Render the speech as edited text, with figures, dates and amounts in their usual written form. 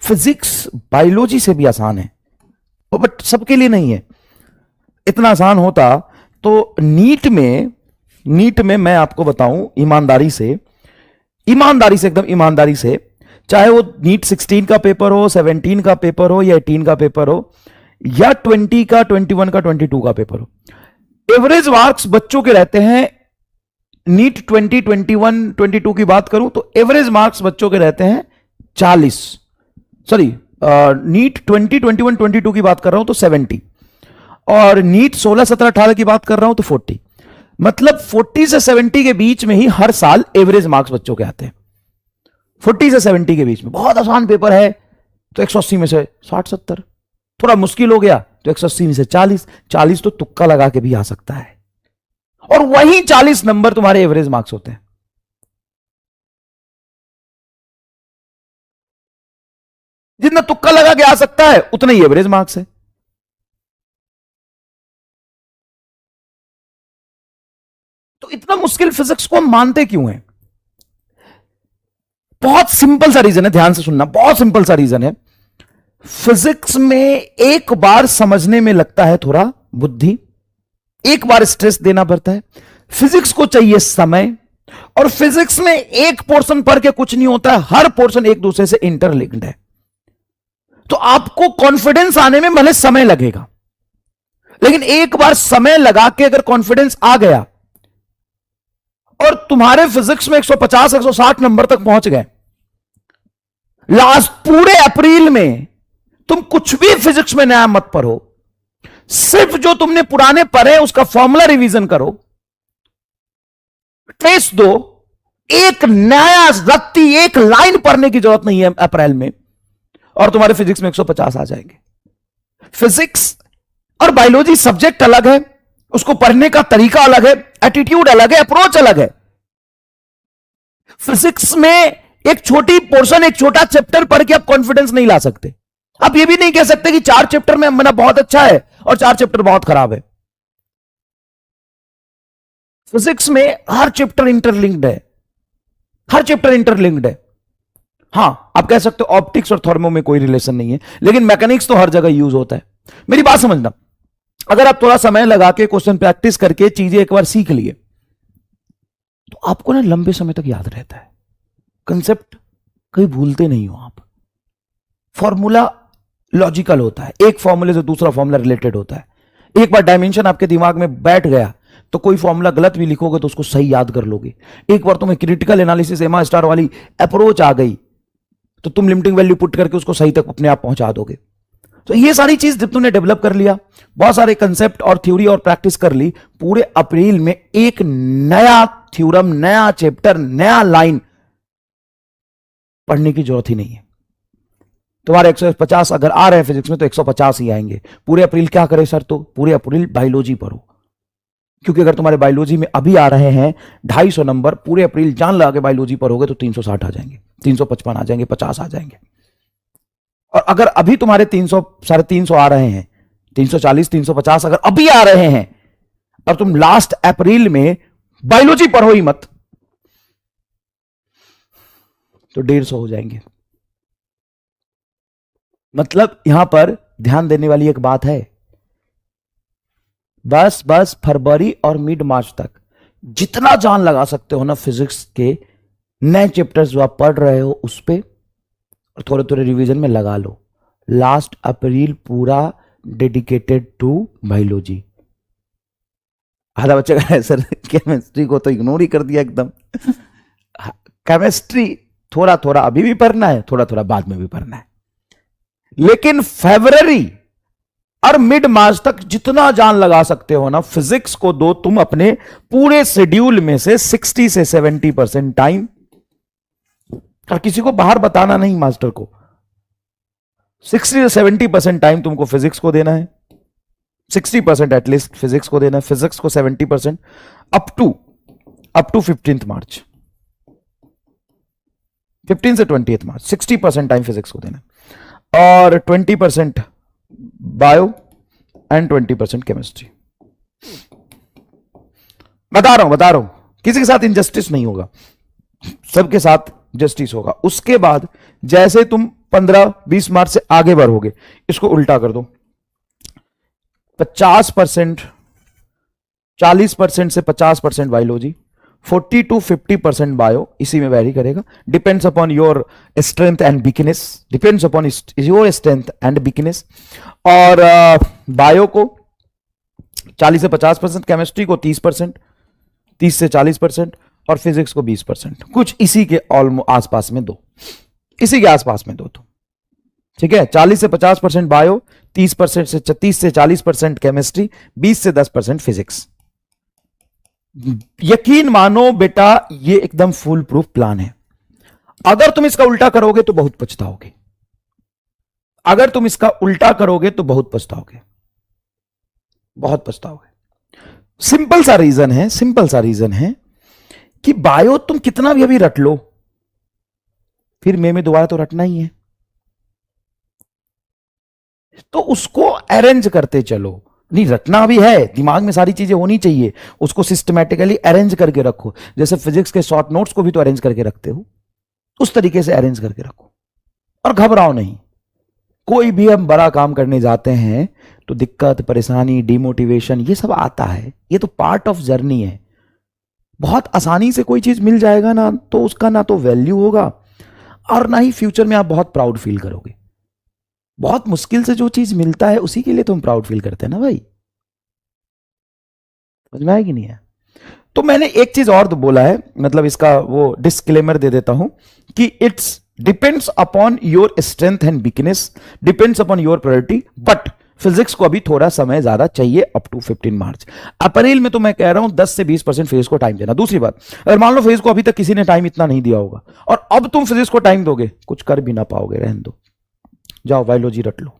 Physics biology से भी आसान है, बट सबके लिए नहीं है। इतना आसान होता तो नीट में मैं आपको बताऊं ईमानदारी से एकदम ईमानदारी से, चाहे वो नीट 16 का पेपर हो, 17 का पेपर हो, या 18 का पेपर हो, या 20 का, 21 का, 22 का पेपर हो, एवरेज मार्क्स बच्चों के रहते हैं। नीट 20, 21, 22 की बात करूं तो एवरेज मार्क्स बच्चों के रहते हैं 40, सॉरी नीट 20, 21, 22 की बात कर रहा हूं तो 70, और नीट 16, 17, 18 की बात कर रहा हूं तो 40। मतलब 40 से 70 के बीच में ही हर साल एवरेज मार्क्स बच्चों के आते हैं। 40 से 70 के बीच में बहुत आसान पेपर है तो 180 में से 60, 70, थोड़ा मुश्किल हो गया तो 180 में से 40 तो तुक्का लगा के भी आ सकता है, और वही 40 नंबर तुम्हारे एवरेज मार्क्स होते हैं। जितना तुक्का लगा के आ सकता है उतना ही एवरेज मार्क्स है। तो इतना मुश्किल फिजिक्स को हम मानते क्यों हैं? बहुत सिंपल सा रीजन है, ध्यान से सुनना, बहुत सिंपल सा रीजन है। फिजिक्स में एक बार समझने में लगता है थोड़ा बुद्धि, एक बार स्ट्रेस देना पड़ता है। फिजिक्स को चाहिए समय, और फिजिक्स में एक पोर्शन पढ़ के कुछ नहीं होता है, हर पोर्शन एक दूसरे से इंटरलिंक्ड है। तो आपको कॉन्फिडेंस आने में भले समय लगेगा, लेकिन एक बार समय लगा के अगर कॉन्फिडेंस आ गया और तुम्हारे फिजिक्स में 150, 160 नंबर तक पहुंच गए, लास्ट पूरे अप्रैल में तुम कुछ भी फिजिक्स में नया मत पढ़ो, सिर्फ जो तुमने पुराने पढ़े उसका फॉर्मूला रिवीजन करो, टेस्ट दो, एक नया रत्ती, एक लाइन पढ़ने की जरूरत नहीं है अप्रैल में, और तुम्हारे फिजिक्स में 150 आ जाएंगे। फिजिक्स और बायोलॉजी सब्जेक्ट अलग है, उसको पढ़ने का तरीका अलग है, एटीट्यूड अलग है, अप्रोच अलग है। फिजिक्स में एक छोटी पोर्शन, एक छोटा चैप्टर पढ़ के आप कॉन्फिडेंस नहीं ला सकते। आप ये भी नहीं कह सकते कि 4 चैप्टर में मेरा बहुत अच्छा है और 4 चैप्टर बहुत खराब है। फिजिक्स में हर चैप्टर इंटरलिंक्ड है, हर चैप्टर इंटरलिंक्ड है। हां, आप कह सकते हो ऑप्टिक्स और थर्मो में कोई रिलेशन नहीं है, लेकिन मैकेनिक्स तो हर जगह यूज होता है। मेरी बात समझना, अगर आप थोड़ा समय लगा के क्वेश्चन प्रैक्टिस करके चीजें एक बार सीख लिए तो आपको ना लंबे समय तक याद रहता है। कंसेप्ट कहीं भूलते नहीं हो आप। फॉर्मूला लॉजिकल होता है, एक फॉर्मूले से दूसरा फॉर्मूला रिलेटेड होता है। एक बार डायमेंशन आपके दिमाग में बैठ गया तो कोई फॉर्मूला गलत भी लिखोगे तो उसको सही याद कर लोगे। एक बार तुम्हें क्रिटिकल एनालिसिस एमा स्टार वाली अप्रोच आ गई तो तुम लिमिटिंग वैल्यू पुट करके उसको सही तक अपने आप पहुंचा दोगे। तो ये सारी चीज जब तुमने डेवलप कर लिया, बहुत सारे कंसेप्ट और थ्योरी और प्रैक्टिस कर ली, पूरे अप्रैल में एक नया थ्योरम, नया चैप्टर, नया लाइन पढ़ने की जरूरत ही नहीं है। तुम्हारे 150 अगर आ रहे हैं फिजिक्स में तो 150 ही आएंगे। पूरे अप्रैल क्या करें सर? तो पूरे अप्रैल बायोलॉजी पढ़ो, क्योंकि अगर तुम्हारे बायोलॉजी में अभी आ रहे हैं 250 नंबर, पूरे अप्रैल जान लगा के बायोलॉजी पढ़ोगे तो 360 आ जाएंगे, 355 आ जाएंगे, 50 आ जाएंगे। और अगर अभी तुम्हारे 300, 350 आ रहे हैं, 340, 350 अगर अभी आ रहे हैं और तुम लास्ट अप्रैल में बायोलॉजी पढ़ो ही मत तो 150 हो जाएंगे। मतलब यहां पर ध्यान देने वाली एक बात है, बस फरवरी और मिड मार्च तक जितना जान लगा सकते हो ना फिजिक्स के नए चैप्टर्स जो आप पढ़ रहे हो उस पे, और थोड़े थोड़े रिवीजन में लगा लो। लास्ट अप्रैल पूरा डेडिकेटेड टू बायोलॉजी। आधा बच्चे का है सर केमिस्ट्री को तो इग्नोर ही कर दिया एकदम। केमिस्ट्री थोड़ा थोड़ा अभी भी पढ़ना है, थोड़ा थोड़ा बाद में भी पढ़ना है, लेकिन फरवरी और मिड मार्च तक जितना जान लगा सकते हो ना फिजिक्स को दो तुम अपने पूरे शेड्यूल में से 60 से 70% टाइम। और किसी को बाहर बताना नहीं, मास्टर को 60 से 70% टाइम तुमको फिजिक्स को देना है, 60% एटलीस्ट फिजिक्स को देना है, फिजिक्स को 70% अप टू 15th मार्च, 15 से 20th मार्च 60% टाइम फिजिक्स को देना है, और 20% बायो एंड 20% केमिस्ट्री। बता रहा हूं, किसी के साथ इनजस्टिस नहीं होगा, सबके साथ जस्टिस होगा। उसके बाद जैसे तुम 15-20 मार्च से आगे बढ़ोगे, इसको उल्टा कर दो, 50%, 40% से 50% बायोलॉजी, 40 to 50% बायो, इसी में वैरी करेगा, depends upon your strength and weakness, depends upon your strength and weakness. और बायो को 40 से 50%, केमिस्ट्री को 30%, 30 से 40%, और फिजिक्स को 20%, कुछ इसी के आसपास में दो, इसी के आसपास में दो तो ठीक है। 40 से 50% बायो, 30% से 30 से 40% केमिस्ट्री, 20 से 10% फिजिक्स। यकीन मानो बेटा, ये एकदम फुल प्रूफ प्लान है। अगर तुम इसका उल्टा करोगे तो बहुत पछताओगे, अगर तुम इसका उल्टा करोगे तो बहुत पछताओगे, बहुत पछताओगे। सिंपल सा रीजन है, सिंपल सा रीजन है कि बायो तुम कितना भी अभी रट लो, फिर में दोबारा तो रटना ही है, तो उसको अरेंज करते चलो। नहीं, रटना भी है, दिमाग में सारी चीजें होनी चाहिए, उसको सिस्टमैटिकली अरेंज करके रखो। जैसे फिजिक्स के शॉर्ट नोट्स को भी तो अरेंज करके रखते हो, उस तरीके से अरेंज करके रखो, और घबराओ नहीं। कोई भी हम बड़ा काम करने जाते हैं तो दिक्कत, परेशानी, डिमोटिवेशन, ये सब आता है, ये तो पार्ट ऑफ जर्नी है। बहुत आसानी से कोई चीज मिल जाएगा ना, तो उसका ना तो वैल्यू होगा, और ना ही फ्यूचर में आप बहुत प्राउड फील करोगे। बहुत मुश्किल से जो चीज मिलता है उसी के लिए तुम प्राउड फील करते हैं ना भाई, समझ में आया कि नहीं है? तो मैंने एक चीज और तो बोला है, मतलब इसका वो डिस्क्लेमर दे देता हूं कि it's depends upon your strength and weakness, depends upon your priority, but physics को अभी थोड़ा समय ज्यादा चाहिए, अप टू 15 मार्च। अप्रैल में तो मैं कह रहा हूं 10 से 20% फिजिक्स को टाइम देना। दूसरी बात, अगर मान लो फिजिक्स को अभी तक किसी ने टाइम इतना नहीं दिया होगा, और अब तुम फिजिक्स को टाइम दोगे, कुछ कर भी ना पाओगे, रहने दो, जाओ बायोलॉजी रट लो।